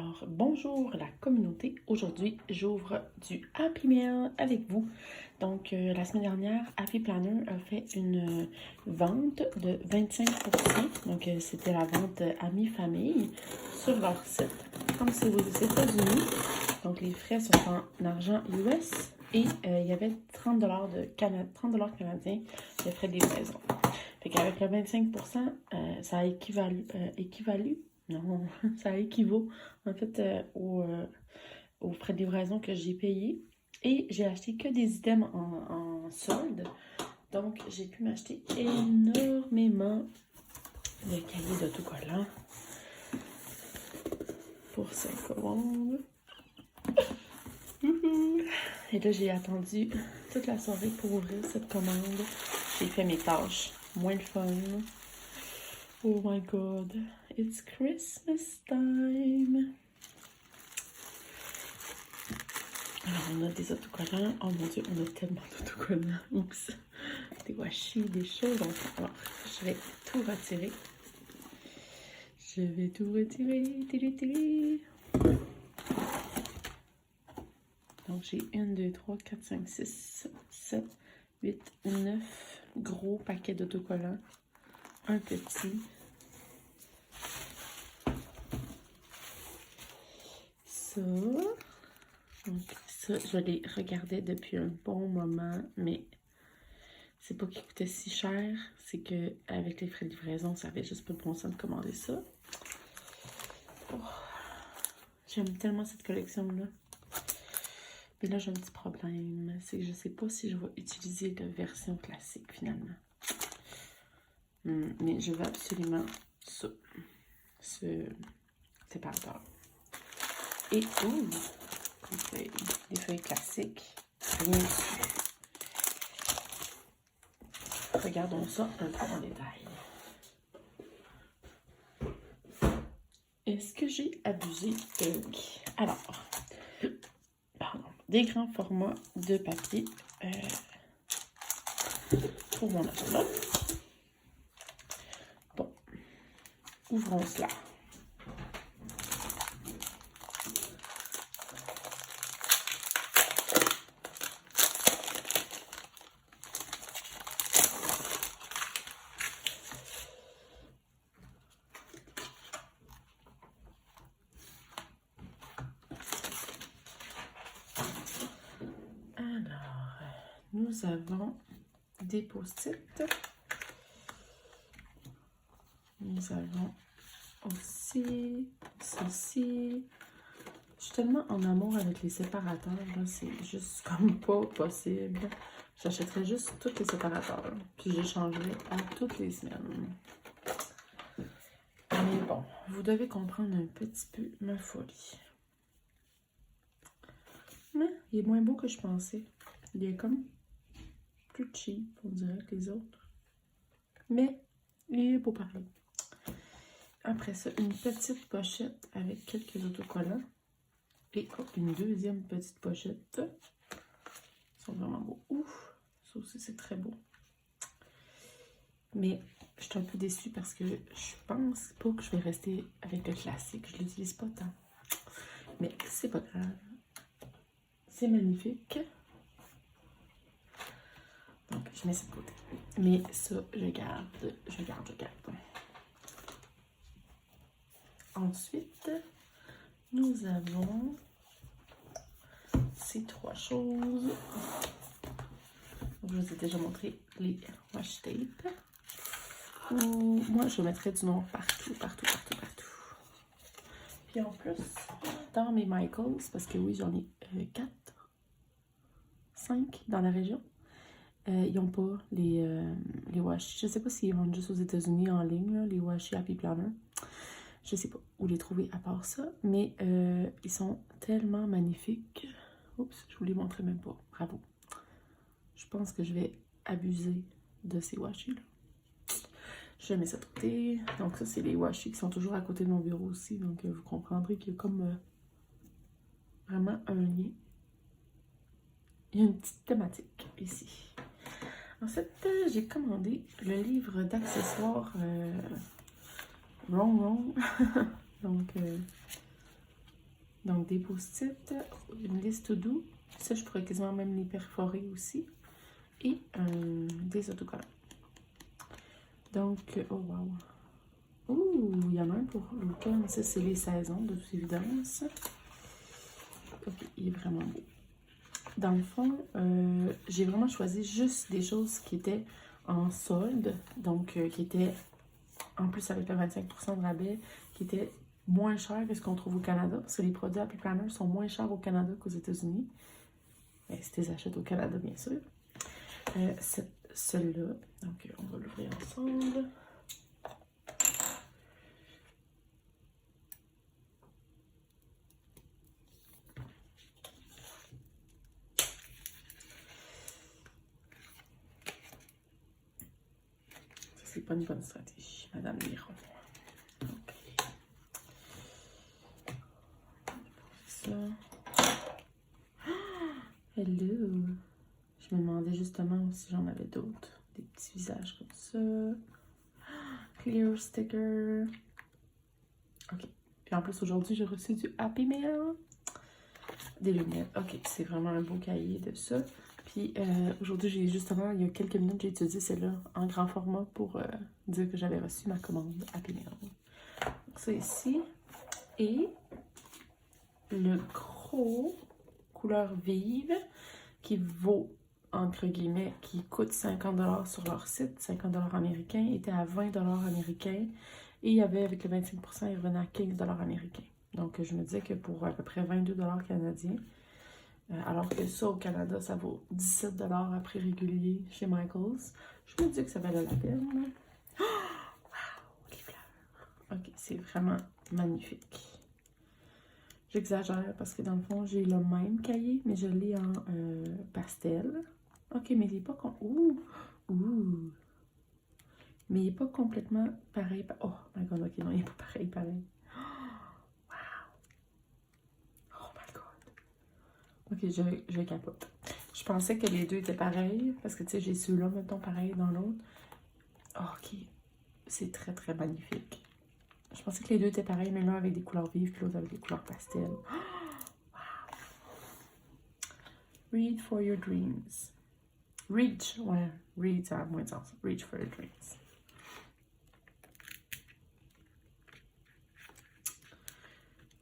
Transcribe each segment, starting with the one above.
Alors, bonjour la communauté. Aujourd'hui, j'ouvre du Happy Mail avec vous. Donc, la semaine dernière, Happy Planner a fait une vente de 25%. Donc, c'était la vente Amis-Famille sur leur site. Comme c'est aux États-Unis, donc les frais sont en argent US et il y avait 30 canadiens de frais de livraison. Fait qu'avec le 25%, ça a équivalu. Non, ça équivaut en fait aux frais de livraison que j'ai payé. Et j'ai acheté que des items en solde. Donc, j'ai pu m'acheter énormément de cahiers d'autocollants pour 5 commandes. Et là, j'ai attendu toute la soirée pour ouvrir cette commande. J'ai fait mes tâches moins le fun. Oh my god, it's Christmas time! Alors, on a des autocollants. Oh mon dieu, on a tellement d'autocollants. Oups! Des washi, des choses. Alors, je vais tout retirer. Je vais tout retirer. Donc, j'ai 1, 2, 3, 4, 5, 6, 7, 8, 9 gros paquets d'autocollants. Un petit. Ça. Donc, ça, je les regardais depuis un bon moment, mais c'est pas qu'il coûtait si cher, c'est que avec les frais de livraison, ça avait juste pas de bon sens de commander ça. Oh, j'aime tellement cette collection-là. Mais là, j'ai un petit problème, c'est que je sais pas si je vais utiliser la version classique, finalement. Mais je veux absolument ça, ce séparateur. Et, des feuilles classiques, rien dessus. Regardons ça un peu en détail. Est-ce que j'ai abusé d'ink? Alors, des grands formats de papier pour mon enveloppe. Bon, ouvrons cela. Nous avons des post-it. Nous avons aussi ceci. Je suis tellement en amour avec les séparateurs, là, c'est juste comme pas possible. J'achèterais juste tous les séparateurs, puis j'échangerais à toutes les semaines. Mais bon, vous devez comprendre un petit peu ma folie. Mais il est moins beau que je pensais. Il est comme plus cheap, on dirait, que les autres. Mais il est beau pareil. Après ça, une petite pochette avec quelques autocollants. Et une deuxième petite pochette. Ils sont vraiment beaux. Ouf! Ça aussi, c'est très beau. Mais je suis un peu déçue parce que je pense pas que je vais rester avec le classique. Je l'utilise pas tant. Mais c'est pas grave. C'est magnifique. Donc, je mets ça de côté. Mais ça, je garde. Ensuite, nous avons ces trois choses. Donc, je vous ai déjà montré les washi tape. Moi, je mettrais du noir partout. Puis en plus, dans mes Michaels, parce que oui, j'en ai 4, 5 dans la région. Ils n'ont pas les washi. Je ne sais pas s'ils vendent juste aux États-Unis en ligne, là, les washi Happy Planner. Je ne sais pas où les trouver à part ça. Mais ils sont tellement magnifiques. Oups, je vous les montrais même pas. Bravo. Je pense que je vais abuser de ces washi-là. Je mets ça de côté. Donc ça, c'est les washi qui sont toujours à côté de mon bureau aussi. Donc vous comprendrez qu'il y a comme vraiment un lien. Il y a une petite thématique ici. Ensuite, j'ai commandé le livre d'accessoires Wrong. Donc, Donc, des post-it, une liste to-do. Ça, je pourrais quasiment même les perforer aussi. Et des autocollants. Donc, oh wow! Ouh, il y en a un pour l'automne. Ça, c'est les saisons, de toute évidence. Ok, il est vraiment beau. Dans le fond, j'ai vraiment choisi juste des choses qui étaient en solde. Donc, qui étaient, en plus avec le 25% de rabais, qui étaient moins chers que ce qu'on trouve au Canada. Parce que les produits Happy Planner sont moins chers au Canada qu'aux États-Unis. Si tu les achètes au Canada, bien sûr. Celle-là, donc on va l'ouvrir ensemble. C'est pas une bonne stratégie, Madame Miron. Ok. Ça. Hello! Je me demandais justement si j'en avais d'autres. Des petits visages comme ça. Clear sticker. Ok. Puis en plus, aujourd'hui, j'ai reçu du Happy Mail. Des lunettes. Ok, c'est vraiment un beau cahier de ça. Puis aujourd'hui, j'ai justement, il y a quelques minutes, j'ai étudié celle-là en grand format pour dire que j'avais reçu ma commande Happy Mail. Donc ça ici. Et le gros couleur vive qui vaut, entre guillemets, qui coûte 50$ sur leur site, 50$ américains, était à 20$ américains. Et il y avait, avec le 25%, il revenait à 15$ américains. Donc, je me disais que pour à peu près 22$ canadiens, alors que ça, au Canada, ça vaut 17$ à prix régulier chez Michaels, je me dis que ça valait la peine. Oh! Wow! Les fleurs! Ok, c'est vraiment magnifique. J'exagère parce que dans le fond, j'ai le même cahier, mais je l'ai en pastel. Ok, mais il n'est pas... Ouh! Ouh! Mais il n'est pas complètement pareil. Oh my god, ok, non, il n'est pas pareil. Wow! Oh my god! Ok, je capote. Je pensais que les deux étaient pareils, parce que tu sais, j'ai ceux-là, mettons, pareil dans l'autre. Oh, ok, c'est très très magnifique. Je pensais que les deux étaient pareils, mais l'un avec des couleurs vives, puis l'autre avec des couleurs pastel. Read for your dreams. Reach, ouais, read, ça a moins de sens. Reach for your dreams.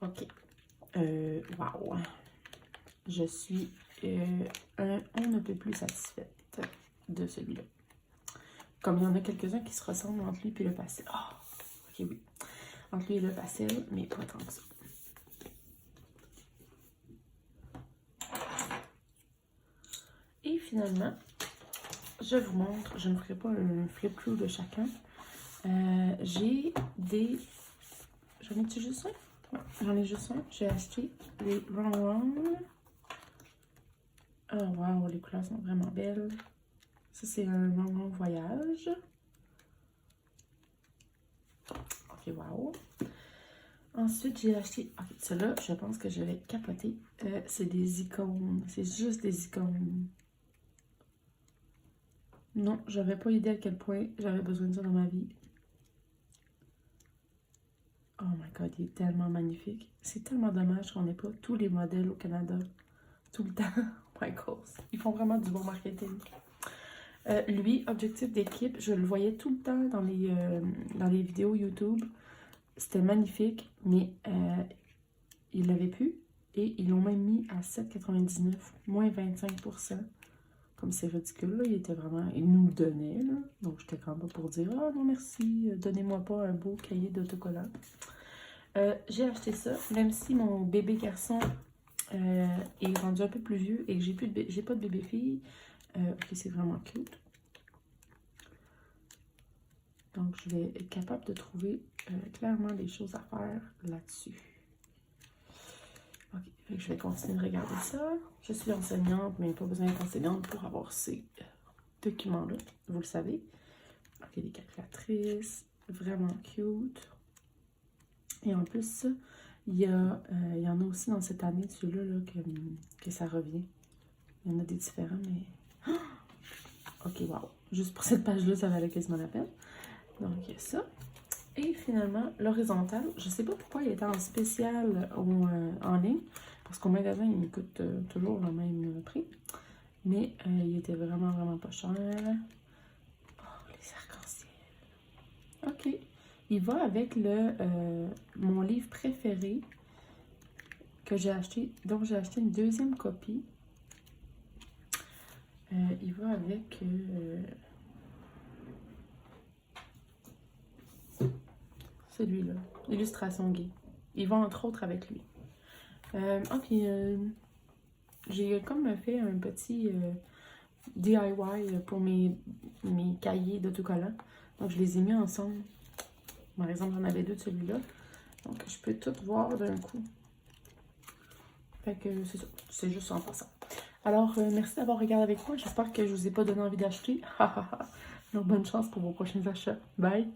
Ok. Wow. Je suis on ne peut plus satisfaite de celui-là. Comme il y en a quelques-uns qui se ressemblent entre lui et le pastel. Oh, ok, oui. Entre lui et le pastel, mais pas tant que ça. Et finalement, je vous montre, je ne ferai pas un flip through de chacun. J'ai des... J'en ai-tu juste un? Ouais, j'en ai juste un. J'ai acheté les Ron. Oh wow, les couleurs sont vraiment belles. Ça, c'est un Ron Voyage. Ok, wow. Ensuite, j'ai acheté... Ok, ceux-là, je pense que je vais capoter. C'est des icônes. C'est juste des icônes. Non, j'avais pas idée à quel point j'avais besoin de ça dans ma vie. Oh my god, il est tellement magnifique. C'est tellement dommage qu'on n'ait pas tous les modèles au Canada. Tout le temps. Michaels. Ils font vraiment du bon marketing. Lui, objectif d'équipe, je le voyais tout le temps dans les vidéos YouTube. C'était magnifique, mais ils l'avaient plus. Et ils l'ont même mis à 7,99, moins 25%. Comme c'est ridicule, là, il était vraiment... Il nous le donnait, là. Donc, j'étais quand même pas pour dire « Ah non, merci, donnez-moi pas un beau cahier d'autocollant. » J'ai acheté ça, même si mon bébé garçon est rendu un peu plus vieux et que j'ai pas de bébé fille. Ok, c'est vraiment cute. Donc, je vais être capable de trouver clairement des choses à faire là-dessus. Ok, fait que je vais continuer de regarder ça. Je suis enseignante, mais pas besoin d'être enseignante pour avoir ces documents-là, vous le savez. Ok, des calculatrices, vraiment cute. Et en plus, il y en a aussi dans cette année, celui-là, là, que ça revient. Il y en a des différents, mais... Ok, wow. Juste pour cette page-là, ça valait quasiment la peine. Donc, il y a ça. Et finalement, l'horizontal, je sais pas pourquoi il était en spécial en ligne, parce qu'au magasin, il me coûte toujours le même prix. Mais il était vraiment, vraiment pas cher. Oh, les arcs-en-ciel. Ok. Il va avec mon livre préféré que j'ai acheté, dont j'ai acheté une deuxième copie. Il va avec celui-là, Illustration Gay. Il va entre autres avec lui. Puis j'ai comme fait un petit DIY pour mes cahiers d'autocollants. Donc je les ai mis ensemble. Par exemple, j'en avais deux de celui-là. Donc je peux tout voir d'un coup. Fait que c'est ça. C'est juste en passant. Alors, merci d'avoir regardé avec moi. J'espère que je vous ai pas donné envie d'acheter. Donc bonne chance pour vos prochains achats. Bye!